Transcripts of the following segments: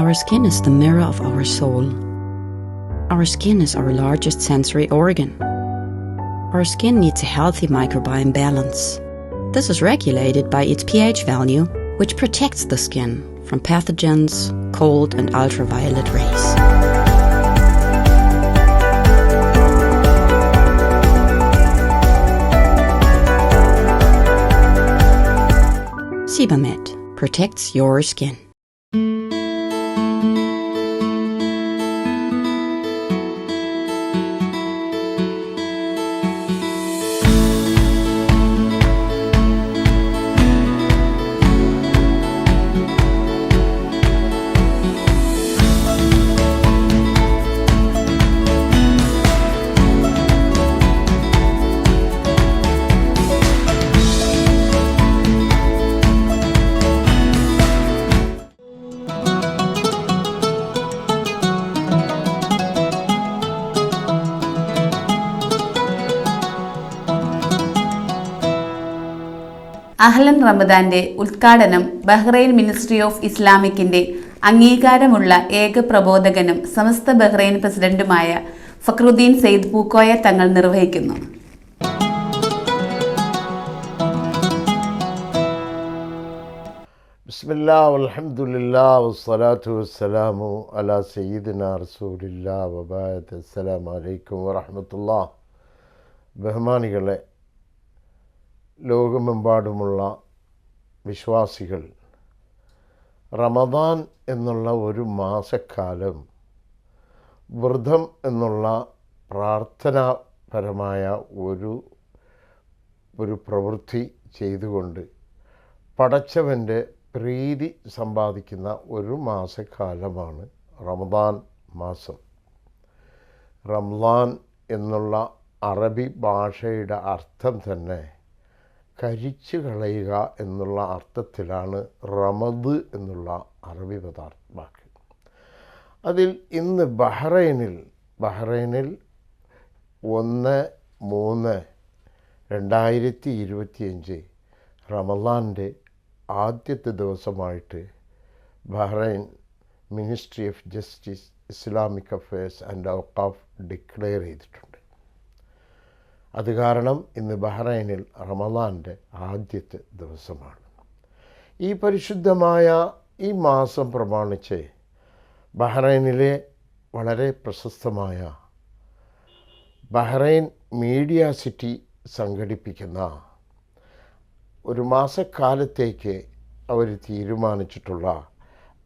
Our skin is the mirror of our soul. Our skin is our largest sensory organ. Our skin needs a healthy microbiome balance. This is regulated by its pH value, which protects the skin from pathogens, cold and ultraviolet rays. Sebamed protects your skin. അഹ്ലൻ റമദാന്റെ ഉദ്ഘാടനം Bahrain ministry of ഇസ്ലാമിക്കിന്റെ അംഗീകാരമുള്ള ഏക പ്രബോധകനും സമസ്ത Bahrain പ്രസിഡന്റുമായ ഫക്രുദ്ദീൻ സെയ്ദ് പൂക്കോയ തങ്ങൾ നിർവഹിക്കുന്നു. ബിസ്മില്ലാഹി വൽഹംദുലില്ലാഹി വസ്സലാത്തു വസ്സലാമു അലാ സയ്യിദിനാ റസൂലില്ലാഹി വബഅദ്. അസ്സലാമു അലൈക്കും വറഹ്മത്തുള്ളാഹി. ബഹുമാനികളെ, ലോകമെമ്പാടുമുള്ള വിശ്വാസികൾ റമദാൻ എന്നുള്ള ഒരു മാസക്കാലം വ്രതം എന്നുള്ള പ്രാർത്ഥനാപരമായ ഒരു പ്രവൃത്തി ചെയ്തുകൊണ്ട് പടച്ചവൻ്റെ പ്രീതി സമ്പാദിക്കുന്ന ഒരു മാസക്കാലമാണ് റമദാൻ മാസം. റംളാൻ എന്നുള്ള അറബി ഭാഷയുടെ അർത്ഥം തന്നെ കരിച്ചു കളയുക എന്നുള്ള അർത്ഥത്തിലാണ് റമദ് എന്നുള്ള അറബി വാക്ക്. അതിൽ ഇന്ന് ബഹ്റൈനിൽ 1/3/2025 റമളാൻ്റെ ആദ്യത്തെ ദിവസമായിട്ട് Bahrain ministry of justice, Islamic affairs and ഔഖാഫ് ഡിക്ലെയർ ചെയ്തിട്ടുണ്ട്. അത് കാരണം ഇന്ന് ബഹ്റൈനിൽ റമളാൻ്റെ ആദ്യത്തെ ദിവസമാണ്. ഈ പരിശുദ്ധമായ ഈ മാസം പ്രമാണിച്ച് ബഹ്റൈനിലെ വളരെ പ്രശസ്തമായ ബഹ്റൈൻ മീഡിയ സിറ്റി സംഘടിപ്പിക്കുന്ന ഒരു മാസക്കാലത്തേക്ക് അവർ തീരുമാനിച്ചിട്ടുള്ള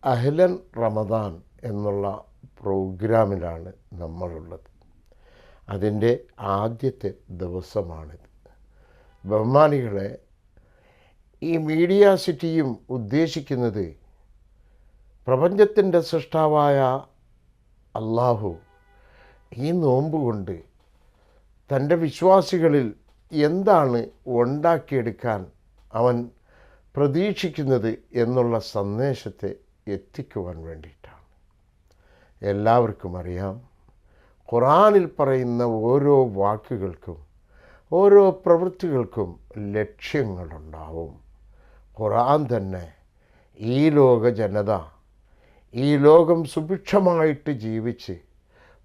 അഹ്ലൻ റമദാൻ എന്നുള്ള പ്രോഗ്രാമിലാണ് നമ്മളുള്ളത്. അതിൻ്റെ ആദ്യത്തെ ദിവസമാണിത്. ബഹുമാനികളെ, ഈ മീഡിയ സിറ്റിയും ഉദ്ദേശിക്കുന്നത് പ്രപഞ്ചത്തിൻ്റെ സൃഷ്ടാവായ അള്ളാഹു ഈ നോമ്പ് കൊണ്ട് തൻ്റെ വിശ്വാസികളിൽ എന്താണ് ഉണ്ടാക്കിയെടുക്കാൻ അവൻ പ്രതീക്ഷിക്കുന്നത് എന്നുള്ള സന്ദേശത്തെ എത്തിക്കുവാൻ വേണ്ടിയിട്ടാണ്. എല്ലാവർക്കും അറിയാം, ഖുർആനിൽ പറയുന്ന ഓരോ വാക്കുകൾക്കും ഓരോ പ്രവൃത്തികൾക്കും ലക്ഷ്യങ്ങളുണ്ടാവും. ഖുർആൻ തന്നെ ഈ ലോക ജനത ഈ ലോകം സുഭിക്ഷമായിട്ട് ജീവിച്ച്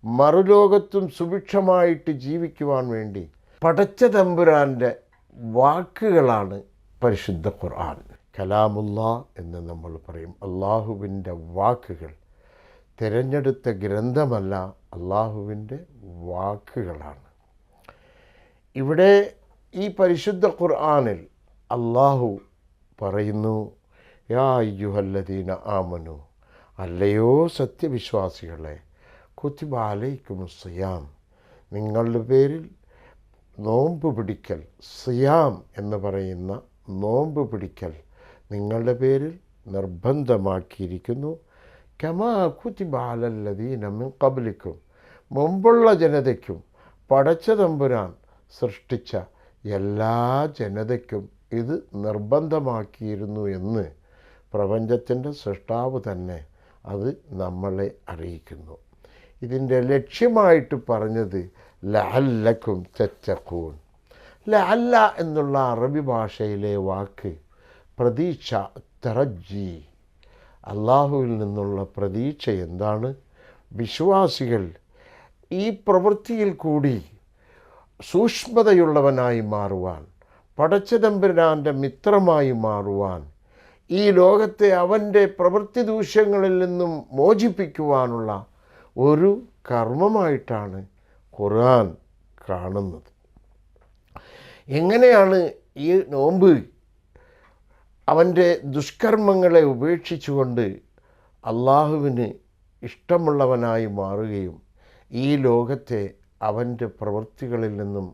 മറുലോകത്തും സുഭിക്ഷമായിട്ട് ജീവിക്കുവാൻ വേണ്ടി പടച്ച തമ്പുരാൻ്റെ വാക്കുകളാണ് പരിശുദ്ധ ഖുർആൻ. കലാമുല്ലാ എന്ന് നമ്മൾ പറയും. അള്ളാഹുവിൻ്റെ വാക്കുകൾ, തിരഞ്ഞെടുത്ത ഗ്രന്ഥമല്ല, അള്ളാഹുവിൻ്റെ വാക്കുകളാണ്. ഇവിടെ ഈ പരിശുദ്ധ ഖുർആനിൽ അള്ളാഹു പറയുന്നു, യാ അയ്യുഹല്ലദീന ആമനു, അല്ലയോ സത്യവിശ്വാസികളെ, കുതിബ അലൈക്കുമുസ്സിയാം, നിങ്ങളുടെ പേരിൽ നോമ്പ് പിടിക്കൽ, സിയാം എന്ന് പറയുന്ന നോമ്പ് പിടിക്കൽ നിങ്ങളുടെ പേരിൽ നിർബന്ധമാക്കിയിരിക്കുന്നു. കമാ കുതിബ അലല്ലദീന മിൻ ഖബ്ലിക്കും, മുമ്പുള്ള ജനതയ്ക്കും പടച്ച തമ്പുരാൻ സൃഷ്ടിച്ച എല്ലാ ജനതയ്ക്കും ഇത് നിർബന്ധമാക്കിയിരുന്നു എന്ന് പ്രപഞ്ചത്തിൻ്റെ സൃഷ്ടാവ് തന്നെ അത് നമ്മളെ അറിയിക്കുന്നു. ഇതിൻ്റെ ലക്ഷ്യമായിട്ട് പറഞ്ഞത് ലഅല്ലക്കും തത്തഖൂൻ. ലഅല്ല എന്നുള്ള അറബി ഭാഷയിലെ വാക്ക് പ്രതീക്ഷ, തറജി, അള്ളാഹുവിൽ നിന്നുള്ള പ്രതീക്ഷ എന്താണ്? വിശ്വാസികൾ ഈ പ്രവൃത്തിയിൽ കൂടി സൂക്ഷ്മതയുള്ളവനായി മാറുവാൻ, പടച്ചതമ്പുരാൻ്റെ മിത്രമായി മാറുവാൻ, ഈ ലോകത്തെ അവൻ്റെ പ്രവൃത്തി ദൂഷ്യങ്ങളിൽ നിന്നും മോചിപ്പിക്കുവാനുള്ള ഒരു കർമ്മമായിട്ടാണ് ഖുർആൻ കാണുന്നത്. എങ്ങനെയാണ് ഈ നോമ്പ് അവൻ്റെ ദുഷ്കർമ്മങ്ങളെ ഉപേക്ഷിച്ചുകൊണ്ട് അള്ളാഹുവിന് ഇഷ്ടമുള്ളവനായി മാറുകയും ഈ ലോകത്തെ അവൻ്റെ പ്രവൃത്തികളിൽ നിന്നും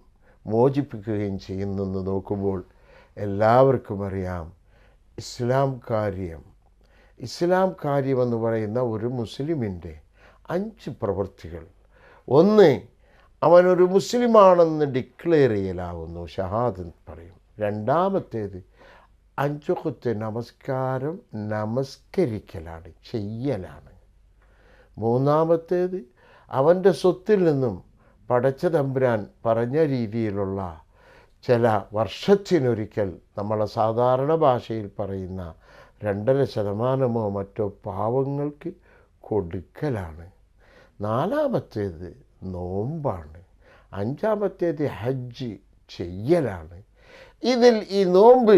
മോചിപ്പിക്കുകയും ചെയ്യുന്നെന്ന് നോക്കുമ്പോൾ എല്ലാവർക്കും അറിയാം, ഇസ്ലാം കാര്യമെന്ന് പറയുന്ന ഒരു മുസ്ലിമിൻ്റെ 5 പ്രവൃത്തികൾ. ഒന്ന്, അവനൊരു മുസ്ലിമാണെന്ന് ഡിക്ലെയർ ചെയ്യലാവുന്നു, ഷഹാദത്ത് പറയും. രണ്ടാമത്തേത് 5 വഖ്ത് നമസ്കാരം നമസ്കരിക്കലാണ്, ചെയ്യലാണ്. മൂന്നാമത്തേത് അവൻ്റെ സ്വത്തിൽ നിന്നും പടച്ച തമ്പുരാൻ പറഞ്ഞ രീതിയിലുള്ള ചില വർഷത്തിനൊരിക്കൽ നമ്മളെ സാധാരണ ഭാഷയിൽ പറയുന്ന 2.5% മറ്റോ പാവങ്ങൾക്ക് കൊടുക്കലാണ്. നാലാമത്തേത് നോമ്പാണ്. അഞ്ചാമത്തേത് ഹജ്ജ് ചെയ്യലാണ്. ഇതിൽ ഈ നോമ്പ്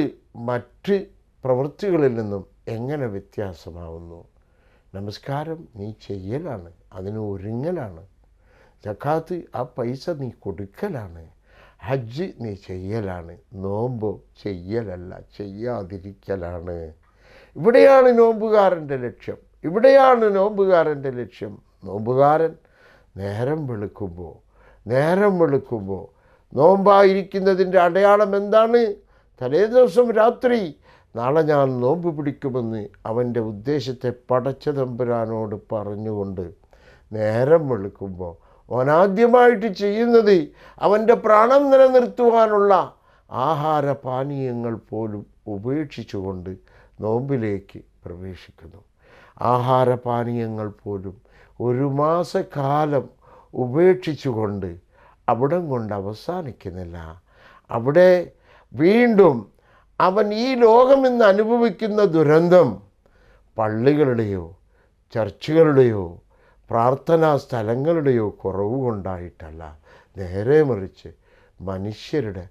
മറ്റ് പ്രവൃത്തികളിൽ നിന്നും എങ്ങനെ വ്യത്യാസമാവുന്നു? നമസ്കാരം നീ ചെയ്യലാണ്, അതിന് ഒരുങ്ങലാണ്. സക്കാത്ത് ആ പൈസ നീ കൊടുക്കലാണ്. ഹജ്ജ് നീ ചെയ്യലാണ്. നോമ്പോ ചെയ്യലല്ല, ചെയ്യാതിരിക്കലാണ്. ഇവിടെയാണ് നോമ്പുകാരൻ്റെ ലക്ഷ്യം. നോമ്പുകാരൻ നേരം വെളുക്കുമ്പോൾ നോമ്പായിരിക്കുന്നതിൻ്റെ അടയാളം എന്താണ്? തലേ ദിവസം രാത്രി നാളെ ഞാൻ നോമ്പ് പിടിക്കുമെന്ന് അവൻ്റെ ഉദ്ദേശത്തെ പടച്ച തമ്പുരാനോട് പറഞ്ഞുകൊണ്ട് നേരം വെളുക്കുമ്പോൾ അവനാദ്യമായിട്ട് ചെയ്യുന്നത് അവൻ്റെ പ്രാണൻ നിലനിർത്തുവാനുള്ള ആഹാരപാനീയങ്ങൾ പോലും ഉപേക്ഷിച്ചുകൊണ്ട് നോമ്പിലേക്ക് പ്രവേശിക്കുന്നു. ആഹാരപാനീയങ്ങൾ പോലും 1 മാസക്കാലം ഉപേക്ഷിച്ചുകൊണ്ട് അവിടം കൊണ്ട് അവസാനിക്കുന്നില്ല. അവിടെ വീണ്ടും അവൻ ഈ ലോകമെന്ന് അനുഭവിക്കുന്ന ദുരന്തം പള്ളികളുടെയോ ചർച്ചുകളുടെയോ പ്രാർത്ഥനാ സ്ഥലങ്ങളുടെയോ കുറവ് കൊണ്ടായിട്ടല്ല, നേരെ മറിച്ച് മനുഷ്യരുടെ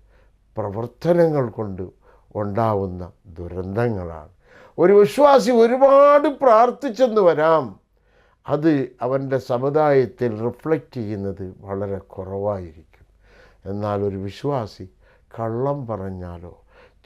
പ്രവർത്തനങ്ങൾ കൊണ്ട് ഉണ്ടാവുന്ന ദുരന്തങ്ങളാണ്. ഒരു വിശ്വാസി ഒരുപാട് പ്രാർത്ഥിച്ചെന്ന് വരാം, അത് അവൻ്റെ സമുദായത്തിൽ റിഫ്ലക്റ്റ് ചെയ്യുന്നത് വളരെ കുറവായിരിക്കും. എന്നാൽ ഒരു വിശ്വാസി കള്ളം പറഞ്ഞാലോ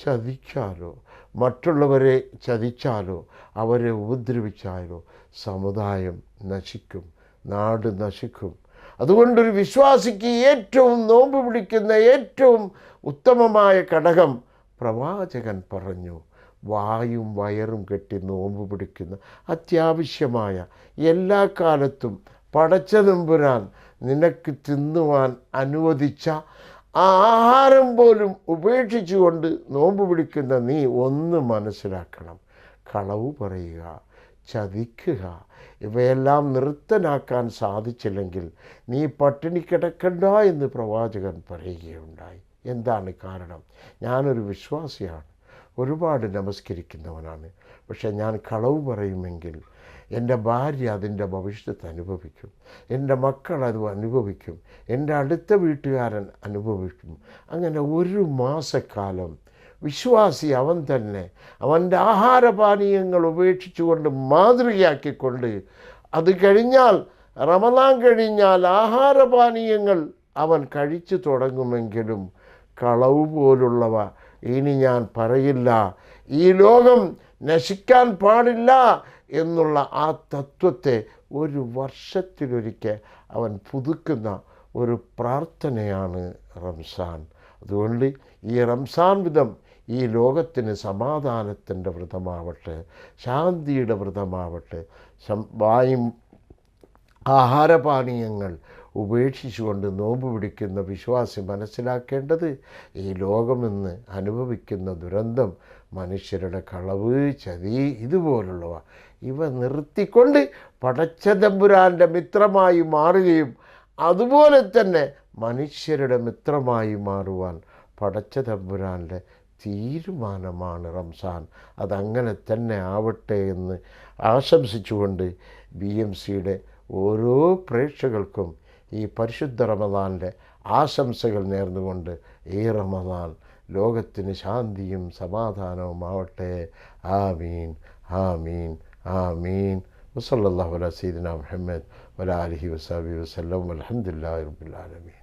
ചതിച്ചാലോ മറ്റുള്ളവരെ ചതിച്ചാലോ അവരെ ഉപദ്രവിച്ചാലോ സമുദായം നശിക്കും, നാട് നശിക്കും. അതുകൊണ്ടൊരു വിശ്വാസിക്ക് ഏറ്റവും നോമ്പ് പിടിക്കുന്ന ഏറ്റവും ഉത്തമമായ ഘടകം പ്രവാചകൻ പറഞ്ഞു, വായും വയറും കെട്ടി നോമ്പ് പിടിക്കുന്ന അത്യാവശ്യമായ എല്ലാ കാലത്തും പടച്ച തമ്പുരാൻ നിനക്ക് തിന്നുവാൻ അനുവദിച്ച ആ ആഹാരം പോലും ഉപേക്ഷിച്ചുകൊണ്ട് നോമ്പ് പിടിക്കുന്ന നീ ഒന്ന് മനസ്സിലാക്കണം, കളവ് പറയുക, ചതിക്കുക, ഇവയെല്ലാം നിർത്തലാക്കാൻ സാധിച്ചില്ലെങ്കിൽ നീ പട്ടിണി കിടക്കണ്ട എന്ന് പ്രവാചകൻ പറയുകയുണ്ടായി. എന്താണ് കാരണം? ഞാനൊരു വിശ്വാസിയാണ്, ഒരുപാട് നമസ്കരിക്കുന്നവനാണ്. പക്ഷേ ഞാൻ കളവ് പറയുമെങ്കിൽ എൻ്റെ ഭാര്യ അതിൻ്റെ ഭവിഷ്യത്ത് അനുഭവിക്കും, എൻ്റെ മക്കൾ അത് അനുഭവിക്കും, എൻ്റെ അടുത്ത വീട്ടുകാരൻ അനുഭവിക്കും. അങ്ങനെ 1 മാസക്കാലം വിശ്വാസി അവൻ തന്നെ അവൻ്റെ ആഹാരപാനീയങ്ങൾ ഉപേക്ഷിച്ചുകൊണ്ട് മാതൃകയാക്കിക്കൊണ്ട്, അത് കഴിഞ്ഞാൽ റമദാൻ കഴിഞ്ഞാൽ ആഹാരപാനീയങ്ങൾ അവൻ കഴിച്ചു തുടങ്ങുമെങ്കിലും കളവ് പോലുള്ളവ ഇനി ഞാൻ പറയില്ല, ഈ ലോകം നശിക്കാൻ പാടില്ല എന്നുള്ള ആ തത്വത്തെ 1 വർഷത്തിലൊരിക്കൽ അവൻ പുതുക്കുന്ന ഒരു പ്രാർത്ഥനയാണ് റംസാൻ. അതുകൊണ്ട് ഈ റംസാൻ വ്രതം ഈ ലോകത്തിന് സമാധാനത്തിൻ്റെ വ്രതമാവട്ടെ, ശാന്തിയുടെ വ്രതമാവട്ടെ. വായും ആഹാരപാനീയങ്ങൾ ഉപേക്ഷിച്ചുകൊണ്ട് നോമ്പ് പിടിക്കുന്ന വിശ്വാസി മനസ്സിലാക്കേണ്ടത് ഈ ലോകമെന്ന് അനുഭവിക്കുന്ന ദുരന്തം, മനുഷ്യരുടെ കളവ്, ചതി, ഇതുപോലുള്ളവ ഇവ നിർത്തിക്കൊണ്ട് പടച്ച തമ്പുരാൻ്റെ മിത്രമായി മാറുകയും അതുപോലെ തന്നെ മനുഷ്യരുടെ മിത്രമായി മാറുവാൻ പടച്ച തമ്പുരാൻ്റെ തീരുമാനമാണ് റംസാൻ. അതങ്ങനെ തന്നെ ആവട്ടെ എന്ന് ആശംസിച്ചുകൊണ്ട് BMCയുടെ ഓരോ പ്രേക്ഷകർക്കും ഈ പരിശുദ്ധ റമദാനിലെ ആശംസകൾ നേർന്നുകൊണ്ട് ഈ റമദാൻ ലോകത്തിന് ശാന്തിയും സമാധാനവും ആവട്ടെ. ആമീൻ ആമീൻ ആമീൻ. വസല്ലല്ലാഹു അലാ സയ്യിദിനാ മുഹമ്മദ് വഅലാ ആലിഹി വസഹ്ബിഹി വസല്ലം. വൽഹംദുലില്ലാഹി റബ്ബിൽ ആലമീൻ.